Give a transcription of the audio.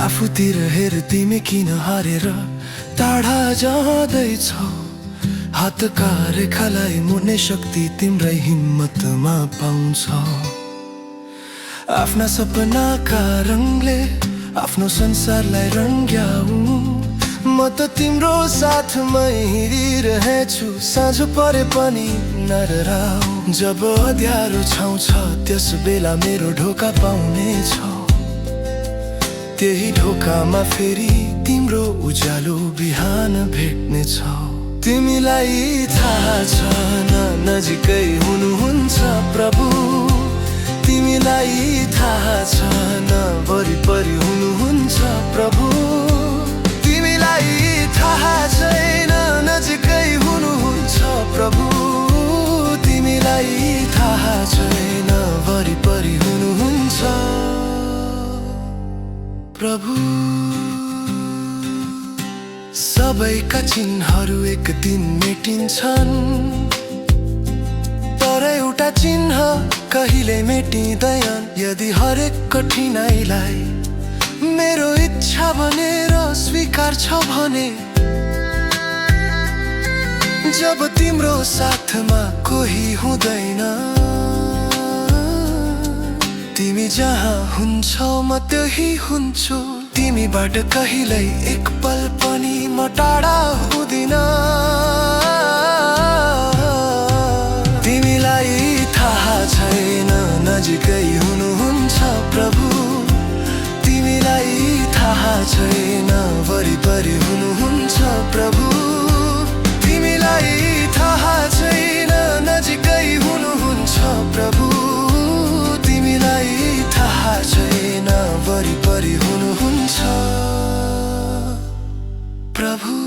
आफूतिर हेर तिमी किन हारेर टाढा जाँदैछौ। हातका रेखालाई मोड्ने शक्ति तिम्रै हिम्मतमा पाउँछौ। आफ्ना सपनाका रङले आफ्नो संसारलाई रङ्ग्याऊ। म त तिम्रो साथमै हिँडिरहेछु, साँझ परे पनि नडराऊ। जब अँध्यारो छाउँछ त्यस बेला मेरो ढोका पाउनेछौ। त्यही ढोकामा फेरि तिम्रो उज्यालो बिहान भेट्नेछौ। तिमीलाई थाहा छ न नजिकै हुनुहुन्छ प्रभु। तिमीलाई थाहा छ न वरिपरि हुनुहुन्छ प्रभु। तिमीलाई थाहा छैन नजिकै हुनुहुन्छ प्रभु। तिमीलाई थाहा छैन वरिपरि हुनुहुन्छ प्रभु। सबैका चिन्हहरू एक दिन मेटिन्छन्, तर एउटा चिन्ह कहिले मेटिँदैन। यदि हरेक कठिनाइलाई मेरो इच्छा भनेर स्वीकार्छ भने, जब तिम्रो साथमा कोही हुँदैन, तिमी जहाँ हुन्छौ म त्यही हुन्छु। तिमीबाट कहिल्यै एक पल पनि म टाढा हुँदिन। तिमीलाई थाहा छैन नजिकै हुनुहुन्छ प्रभु। तिमीलाई थाहा छैन वरिपरि हुनुहुन्छ प्रभु। तिमीलाई थाहा छैन नजिकै हुनुहुन्छ प्रभु। तिमीलाई थाहा छैन वरिपरि हुनुहुन्छ प्रभु।